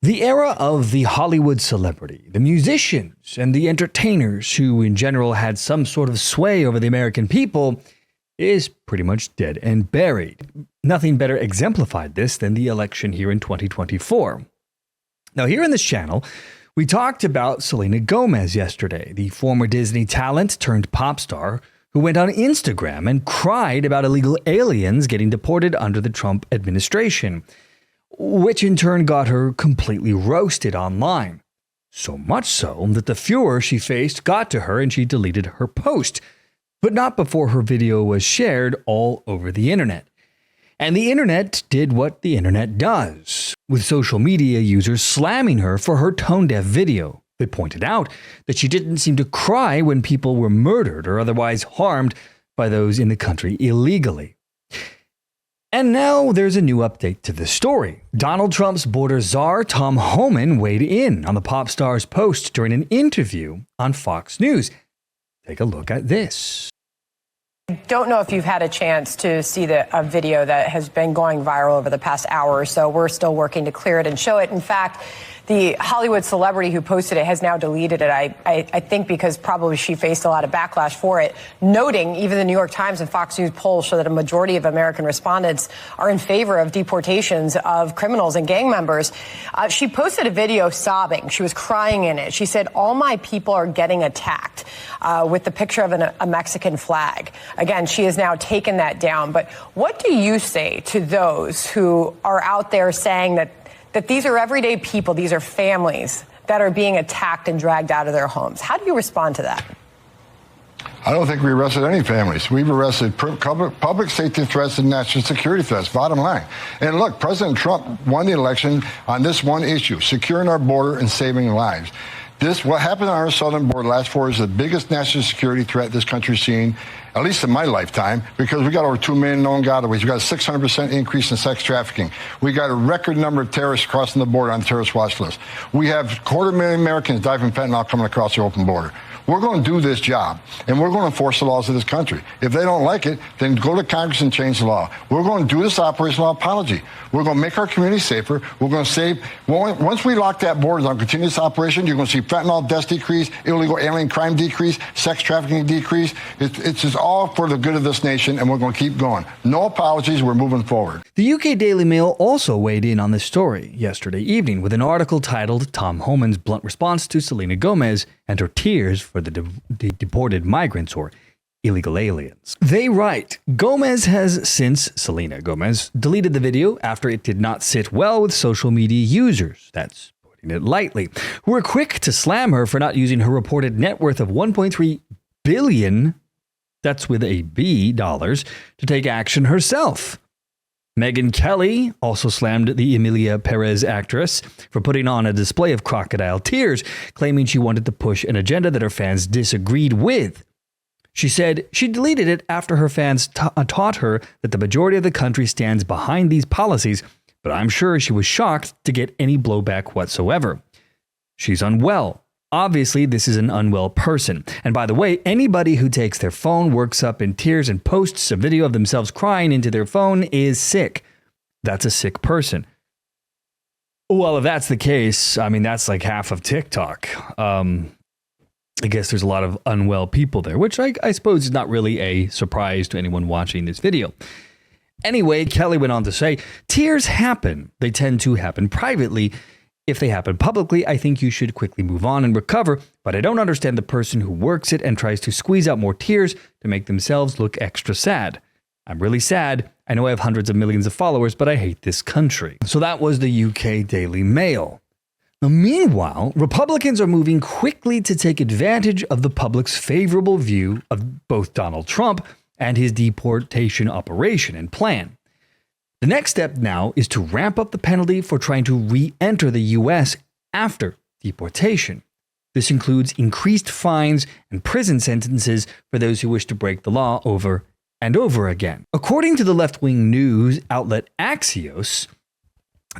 The era of the Hollywood celebrity, the musicians, and the entertainers who in general had some sort of sway over the American people is pretty much dead and buried. Nothing better exemplified this than the election here in 2024. Now, here in this channel, we talked about Selena Gomez yesterday, the former Disney talent turned pop star who went on Instagram and cried about illegal aliens getting deported under the Trump administration, which in turn got her completely roasted online. So much so that the furor she faced got to her and she deleted her post, but not before her video was shared all over the internet. And the internet did what the internet does, with social media users slamming her for her tone-deaf video. They pointed out that she didn't seem to cry when people were murdered or otherwise harmed by those in the country illegally. And now there's a new update to this story. Donald Trump's border czar, Tom Homan, weighed in on the pop star's post during an interview on Fox News. Take a look at this. I don't know if you've had a chance to see a video that has been going viral over the past hour or so. We're still working to clear it and show it. In fact, the Hollywood celebrity who posted it has now deleted it, I think because probably she faced a lot of backlash for it, noting even the New York Times and Fox News polls show that a majority of American respondents are in favor of deportations of criminals and gang members. She posted a video sobbing. She was crying in it. She said, "All my people are getting attacked," with the picture of a Mexican flag. Again, she has now taken that down. But what do you say to those who are out there saying that these are everyday people, these are families that are being attacked and dragged out of their homes? How do you respond to that? I don't think we arrested any families. We've arrested public safety threats and national security threats, bottom line. And look, President Trump won the election on this one issue, securing our border and saving lives. What happened on our southern border last 4 years is the biggest national security threat this country's seen, at least in my lifetime, because we got over 2 million known gotaways. We got a 600% increase in sex trafficking. We got a record number of terrorists crossing the border on the terrorist watch list. We have 250,000 Americans die from fentanyl coming across the open border. We're going to do this job, and we're going to enforce the laws of this country. If they don't like it, then go to Congress and change the law. We're going to do this operational apology. We're going to make our community safer. We're going to save. Once we lock that border on continuous operation, you're going to see fentanyl deaths decrease, illegal alien crime decrease, sex trafficking decrease. It's just all for the good of this nation, and we're going to keep going. No apologies. We're moving forward. The UK Daily Mail also weighed in on this story yesterday evening with an article titled "Tom Homan's Blunt Response to Selena Gomez and Her Tears for the Deported Migrants or Illegal Aliens." They write, Gomez has since, Selena Gomez, deleted the video after it did not sit well with social media users. That's putting it lightly. Who were quick to slam her for not using her reported net worth of $1.3 billion, that's with a B, dollars, to take action herself. Megyn Kelly also slammed the Emilia Perez actress for putting on a display of crocodile tears, claiming she wanted to push an agenda that her fans disagreed with. She said she deleted it after her fans taught her that the majority of the country stands behind these policies, but I'm sure she was shocked to get any blowback whatsoever. She's unwell. Obviously, this is an unwell person. And by the way, anybody who takes their phone, works up in tears, and posts a video of themselves crying into their phone is sick. That's a sick person. Well, if that's the case, I mean, that's like half of TikTok. I guess there's a lot of unwell people there, which I suppose is not really a surprise to anyone watching this video. Anyway, Kelly went on to say, tears happen. They tend to happen privately. If they happen publicly, I think you should quickly move on and recover, but I don't understand the person who works it and tries to squeeze out more tears to make themselves look extra sad. I'm really sad. I know I have hundreds of millions of followers, but I hate this country. So that was the UK Daily Mail. Now, meanwhile, Republicans are moving quickly to take advantage of the public's favorable view of both Donald Trump and his deportation operation and plan. The next step now is to ramp up the penalty for trying to re-enter the U.S. after deportation. This includes increased fines and prison sentences for those who wish to break the law over and over again. According to the left-wing news outlet Axios,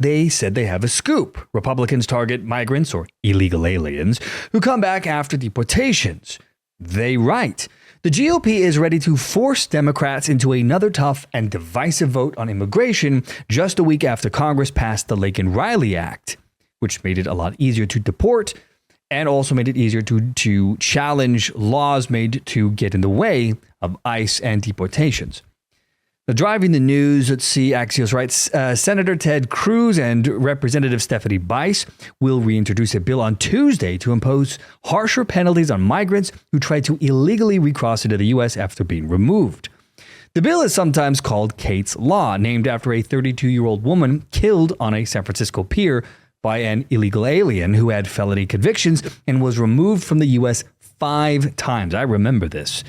they said they have a scoop. Republicans target migrants or illegal aliens who come back after deportations. They write, the GOP is ready to force Democrats into another tough and divisive vote on immigration just a week after Congress passed the Laken-Riley Act. which made it a lot easier to deport and also made it easier to challenge laws made to get in the way of ICE and deportations. Now, driving the news, let's see, Axios writes, Senator Ted Cruz and Representative Stephanie Bice will reintroduce a bill on Tuesday to impose harsher penalties on migrants who try to illegally recross into the U.S. after being removed. The bill is sometimes called Kate's Law, named after a 32-year-old woman killed on a San Francisco pier by an illegal alien who had felony convictions and was removed from the U.S. 5 times. I remember this.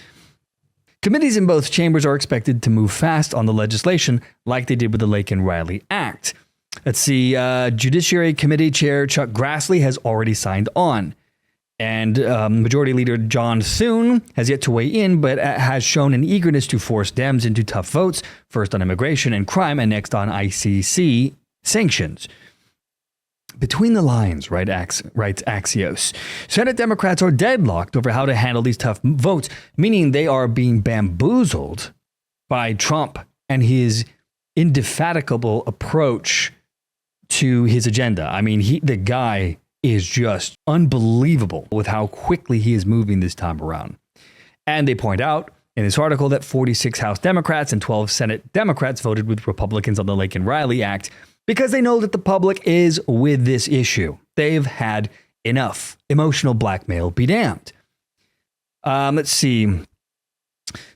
Committees in both chambers are expected to move fast on the legislation like they did with the Laken-Riley Act. Let's see, Judiciary Committee Chair Chuck Grassley has already signed on. And Majority Leader John Thune has yet to weigh in, but has shown an eagerness to force Dems into tough votes, first on immigration and crime and next on ICC sanctions. Between the lines, writes Axios, Senate Democrats are deadlocked over how to handle these tough votes, meaning they are being bamboozled by Trump and his indefatigable approach to his agenda. I mean, the guy is just unbelievable with how quickly he is moving this time around. And they point out in this article that 46 House Democrats and 12 Senate Democrats voted with Republicans on the Laken-Riley Act because they know that the public is with this issue. They've had enough. Emotional blackmail be damned. Let's see.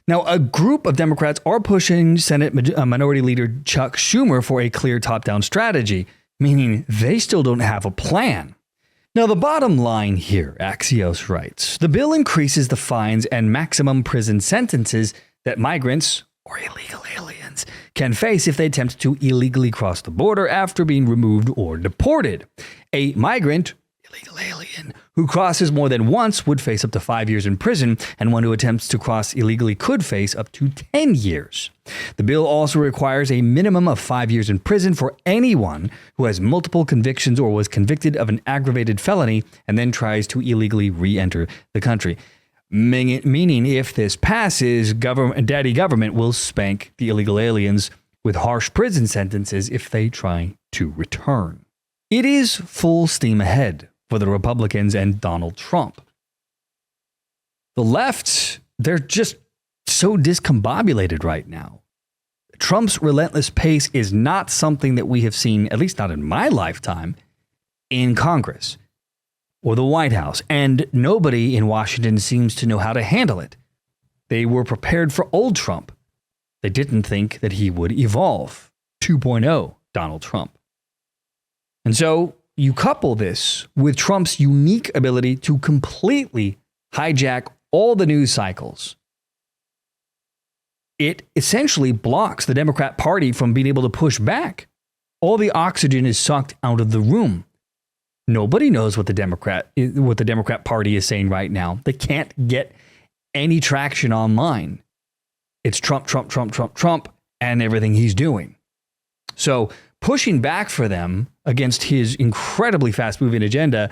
Now, a group of Democrats are pushing Senate Minority Leader Chuck Schumer for a clear top-down strategy, meaning they still don't have a plan. Now, the bottom line here, Axios writes, the bill increases the fines and maximum prison sentences that migrants or illegal aliens can face if they attempt to illegally cross the border after being removed or deported. A migrant, illegal alien, who crosses more than once would face up to 5 years in prison, and one who attempts to cross illegally could face up to 10 years. The bill also requires a minimum of 5 years in prison for anyone who has multiple convictions or was convicted of an aggravated felony and then tries to illegally re-enter the country. Meaning if this passes, daddy government will spank the illegal aliens with harsh prison sentences if they try to return. It is full steam ahead for the Republicans and Donald Trump. The left, they're just so discombobulated right now. Trump's relentless pace is not something that we have seen, at least not in my lifetime, in Congress or the White House, and nobody in Washington seems to know how to handle it. They were prepared for old Trump. They didn't think that he would evolve. 2.0 Donald Trump. And so you couple this with Trump's unique ability to completely hijack all the news cycles. It essentially blocks the Democrat Party from being able to push back. All the oxygen is sucked out of the room. Nobody knows what the Democrat Party is saying right now. They can't get any traction online. It's Trump, Trump, Trump, Trump, Trump, and everything he's doing. So pushing back for them against his incredibly fast-moving agenda,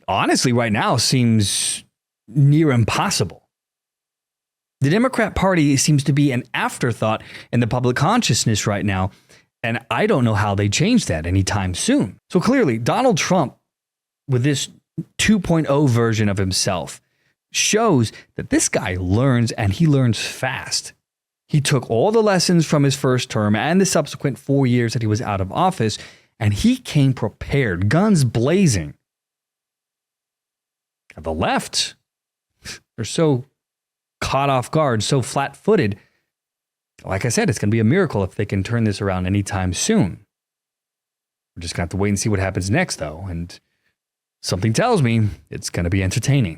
honestly, right now seems near impossible. The Democrat Party seems to be an afterthought in the public consciousness right now, and I don't know how they change that anytime soon. So clearly, Donald Trump, with this 2.0 version of himself, shows that this guy learns, and he learns fast. He took all the lessons from his first term and the subsequent 4 years that he was out of office, and he came prepared, guns blazing. The left, they're so caught off guard, so flat-footed. Like I said, it's going to be a miracle if they can turn this around anytime soon. We're just going to have to wait and see what happens next, though. And something tells me it's going to be entertaining.